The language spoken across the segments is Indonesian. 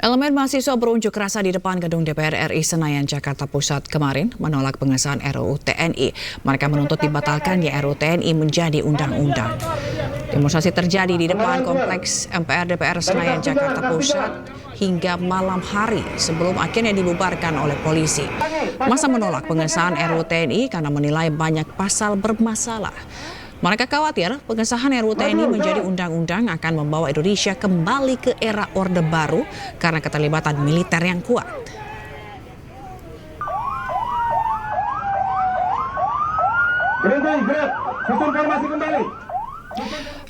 Elemen mahasiswa berunjuk rasa di depan gedung DPR RI Senayan, Jakarta Pusat kemarin menolak pengesahan RUU TNI. Mereka menuntut dibatalkannya RUU TNI menjadi undang-undang. Demonstrasi terjadi di depan kompleks MPR DPR Senayan, Jakarta Pusat hingga malam hari sebelum akhirnya dibubarkan oleh polisi. Massa menolak pengesahan RUU TNI karena menilai banyak pasal bermasalah. Mereka khawatir pengesahan RUU TNI menjadi undang-undang akan membawa Indonesia kembali ke era Orde Baru karena keterlibatan militer yang kuat.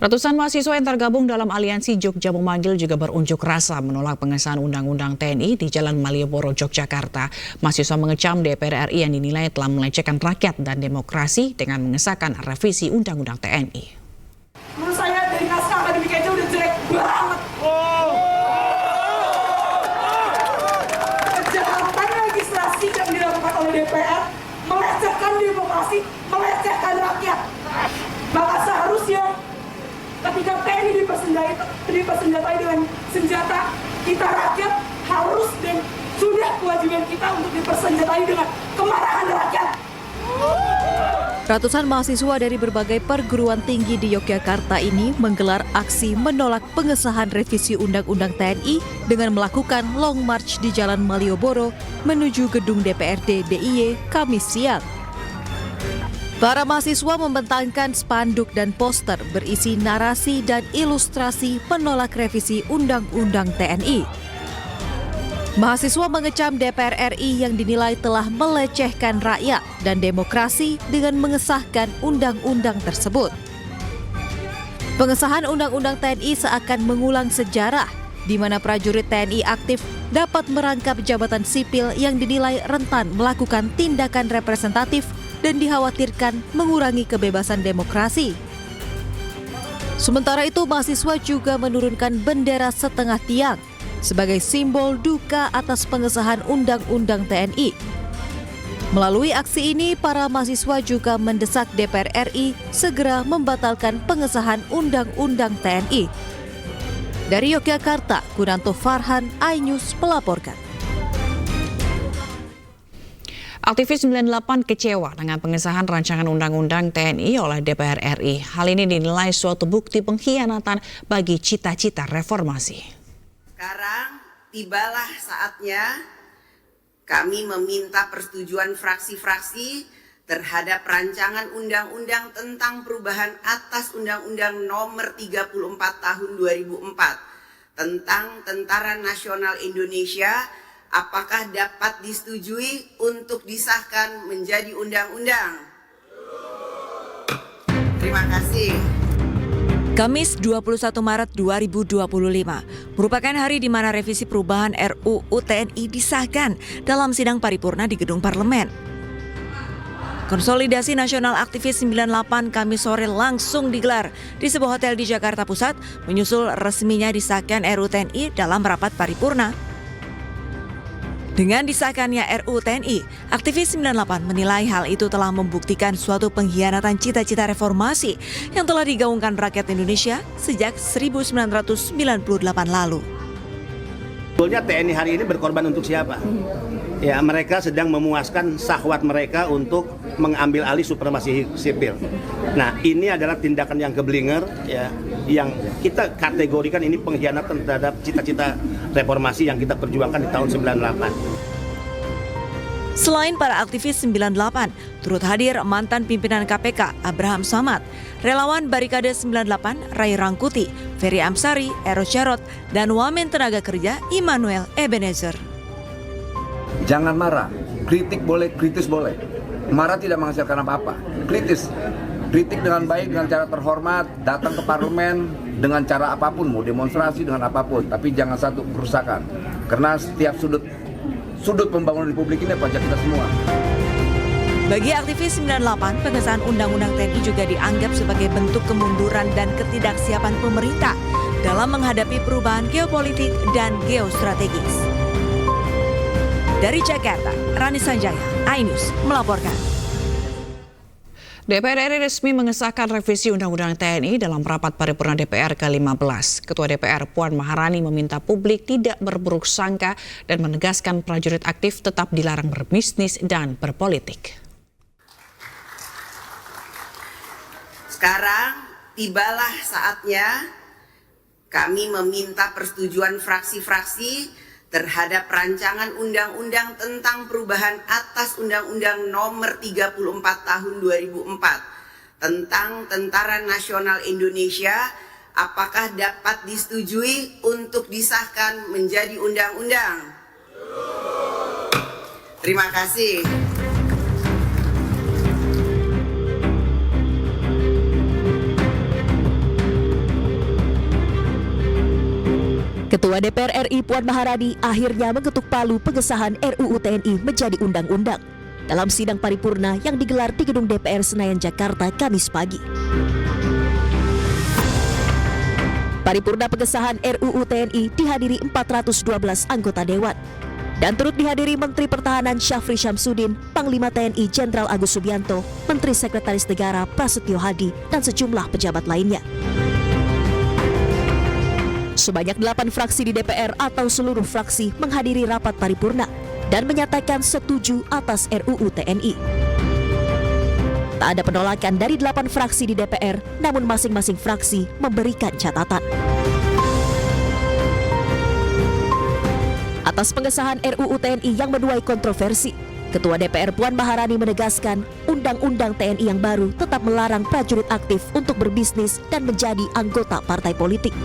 Ratusan mahasiswa yang tergabung dalam aliansi Jogja Memanggil juga berunjuk rasa menolak pengesahan Undang-Undang TNI di Jalan Malioboro, Yogyakarta. Mahasiswa mengecam DPR RI yang dinilai telah melecehkan rakyat dan demokrasi dengan mengesahkan revisi Undang-Undang TNI. Menurut saya dari naskah akademik aja udah jelek banget. Kejahatan legislasi yang dilakukan oleh DPR melecehkan demokrasi, melecehkan rakyat. Maka seharusnya ketika TNI dipersenjatai dengan senjata, kita rakyat harus dan sudah kewajiban kita untuk dipersenjatai dengan kemarahan rakyat. Ratusan mahasiswa dari berbagai perguruan tinggi di Yogyakarta ini menggelar aksi menolak pengesahan revisi Undang-Undang TNI dengan melakukan long march di Jalan Malioboro menuju gedung DPRD DIY Kamis siang. Para mahasiswa membentangkan spanduk dan poster berisi narasi dan ilustrasi menolak revisi Undang-Undang TNI. Mahasiswa mengecam DPR RI yang dinilai telah melecehkan rakyat dan demokrasi dengan mengesahkan undang-undang tersebut. Pengesahan Undang-Undang TNI seakan mengulang sejarah di mana prajurit TNI aktif dapat merangkap jabatan sipil yang dinilai rentan melakukan tindakan representatif dan dikhawatirkan mengurangi kebebasan demokrasi. Sementara itu, mahasiswa juga menurunkan bendera setengah tiang sebagai simbol duka atas pengesahan Undang-Undang TNI. Melalui aksi ini, para mahasiswa juga mendesak DPR RI segera membatalkan pengesahan Undang-Undang TNI. Dari Yogyakarta, Gunanto Farhan, iNews melaporkan. Aktivis 98 kecewa dengan pengesahan rancangan Undang-Undang TNI oleh DPR RI. Hal ini dinilai suatu bukti pengkhianatan bagi cita-cita reformasi. Sekarang tibalah saatnya kami meminta persetujuan fraksi-fraksi terhadap rancangan undang-undang tentang perubahan atas Undang-Undang Nomor 34 Tahun 2004 tentang Tentara Nasional Indonesia. Apakah dapat disetujui untuk disahkan menjadi undang-undang? Terima kasih. Kamis 21 Maret 2025 merupakan hari di mana revisi perubahan RUU TNI disahkan dalam sidang paripurna di gedung parlemen. Konsolidasi Nasional Aktivis 98 Kamis sore langsung digelar di sebuah hotel di Jakarta Pusat menyusul resminya disahkan RUU TNI dalam rapat paripurna. Dengan disahkannya RUU TNI, aktivis 98 menilai hal itu telah membuktikan suatu pengkhianatan cita-cita reformasi yang telah digaungkan rakyat Indonesia sejak 1998 lalu. Sebetulnya TNI hari ini berkorban untuk siapa? Ya, mereka sedang memuaskan syahwat mereka untuk mengambil alih supremasi sipil. Nah, ini adalah tindakan yang keblinger, ya, yang kita kategorikan ini pengkhianatan terhadap cita-cita reformasi yang kita perjuangkan di tahun 98. Selain para aktivis 98, turut hadir mantan pimpinan KPK Abraham Samad, relawan Barikade 98 Ray Rangkuti, Ferry Amsari, Eros Jarot, dan Wamen Tenaga Kerja Immanuel Ebenezer. Jangan marah, kritik boleh, kritis boleh. Marah tidak menghasilkan apa-apa. Kritis, kritik dengan baik, dengan cara terhormat, datang ke parlemen dengan cara apapun, mau demonstrasi dengan apapun, tapi jangan satu kerusakan. Karena setiap sudut pembangunan Republik ini pajak kita semua. Bagi aktivis 98, pengesahan Undang-Undang TNI juga dianggap sebagai bentuk kemunduran dan ketidaksiapan pemerintah dalam menghadapi perubahan geopolitik dan geostrategis. Dari Jakarta, Rani Sanjaya, iNews melaporkan. DPR RI resmi mengesahkan revisi Undang-Undang TNI dalam rapat paripurna DPR ke-15. Ketua DPR Puan Maharani meminta publik tidak berburuk sangka dan menegaskan prajurit aktif tetap dilarang berbisnis dan berpolitik. Sekarang tibalah saatnya kami meminta persetujuan fraksi-fraksi terhadap rancangan undang-undang tentang perubahan atas Undang-Undang Nomor 34 Tahun 2004 tentang Tentara Nasional Indonesia. Apakah dapat disetujui untuk disahkan menjadi undang-undang? Terima kasih. Ketua DPR RI Puan Maharani akhirnya mengetuk palu pengesahan RUU TNI menjadi undang-undang dalam sidang paripurna yang digelar di Gedung DPR Senayan, Jakarta, Kamis pagi. Paripurna pengesahan RUU TNI dihadiri 412 anggota Dewan dan turut dihadiri Menteri Pertahanan Syafri Syamsuddin, Panglima TNI Jenderal Agus Subianto, Menteri Sekretaris Negara Prasetyo Hadi, dan sejumlah pejabat lainnya. Sebanyak 8 fraksi di DPR atau seluruh fraksi menghadiri rapat paripurna dan menyatakan setuju atas RUU TNI. Tak ada penolakan dari 8 fraksi di DPR, namun masing-masing fraksi memberikan catatan. Atas pengesahan RUU TNI yang menuai kontroversi, Ketua DPR Puan Maharani menegaskan Undang-Undang TNI yang baru tetap melarang prajurit aktif untuk berbisnis dan menjadi anggota partai politik.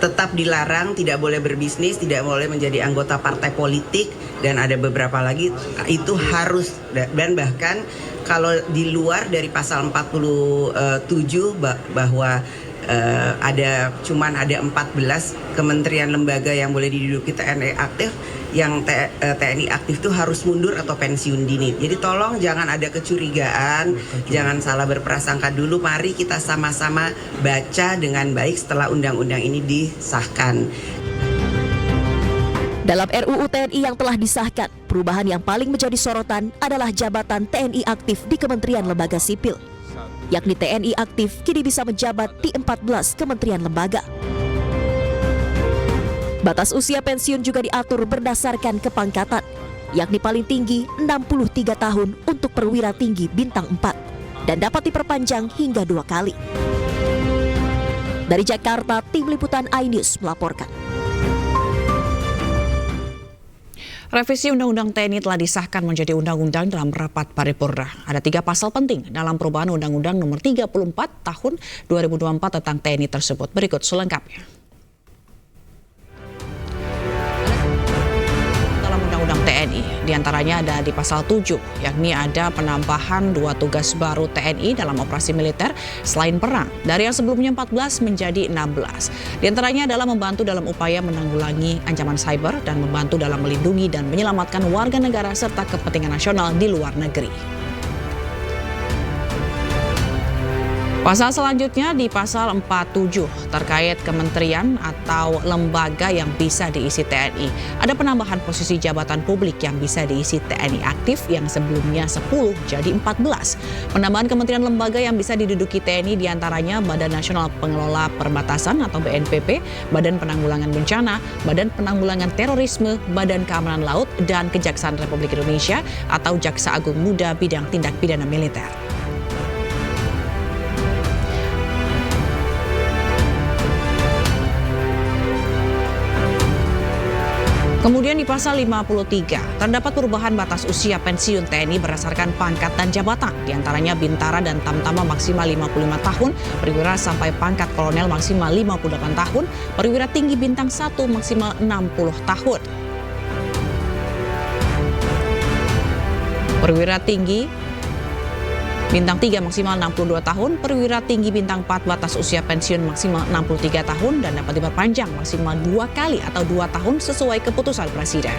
Tetap dilarang, tidak boleh berbisnis, tidak boleh menjadi anggota partai politik, dan ada beberapa lagi itu harus, dan bahkan kalau di luar dari pasal 47 bahwa ada 14 kementerian lembaga yang boleh diduduki TNI aktif, yang TNI aktif itu harus mundur atau pensiun dini. Jadi tolong jangan ada kecurigaan, jangan salah berprasangka dulu. Mari kita sama-sama baca dengan baik setelah undang-undang ini disahkan. Dalam RUU TNI yang telah disahkan, perubahan yang paling menjadi sorotan adalah jabatan TNI aktif di Kementerian Lembaga Sipil, yakni TNI aktif kini bisa menjabat di 14 kementerian lembaga. Batas usia pensiun juga diatur berdasarkan kepangkatan, yakni paling tinggi 63 tahun untuk perwira tinggi bintang 4 dan dapat diperpanjang hingga 2 kali. Dari Jakarta, Tim Liputan iNews melaporkan. Revisi Undang-Undang TNI telah disahkan menjadi undang-undang dalam rapat paripurna. Ada 3 pasal penting dalam perubahan Undang-Undang Nomor 34 Tahun 2024 tentang TNI tersebut. Berikut selengkapnya. Dalam Undang-Undang TNI, diantaranya ada di pasal 7, yakni ada penambahan 2 tugas baru TNI dalam operasi militer selain perang, dari yang sebelumnya 14 menjadi 16. Di antaranya adalah membantu dalam upaya menanggulangi ancaman cyber dan membantu dalam melindungi dan menyelamatkan warga negara serta kepentingan nasional di luar negeri. Pasal selanjutnya di pasal 47 terkait kementerian atau lembaga yang bisa diisi TNI. Ada penambahan posisi jabatan publik yang bisa diisi TNI aktif yang sebelumnya 10 jadi 14. Penambahan kementerian lembaga yang bisa diduduki TNI diantaranya Badan Nasional Pengelola Perbatasan atau BNPB, Badan Penanggulangan Bencana, Badan Penanggulangan Terorisme, Badan Keamanan Laut, dan Kejaksaan Republik Indonesia atau Jaksa Agung Muda bidang tindak pidana militer. Kemudian di pasal 53, terdapat perubahan batas usia pensiun TNI berdasarkan pangkat dan jabatan. Di antaranya Bintara dan Tamtama maksimal 55 tahun, perwira sampai pangkat kolonel maksimal 58 tahun, perwira tinggi bintang 1 maksimal 60 tahun. Perwira tinggi bintang 3 maksimal 62 tahun, perwira tinggi bintang 4 batas usia pensiun maksimal 63 tahun dan dapat diperpanjang maksimal 2 kali atau 2 tahun sesuai keputusan Presiden.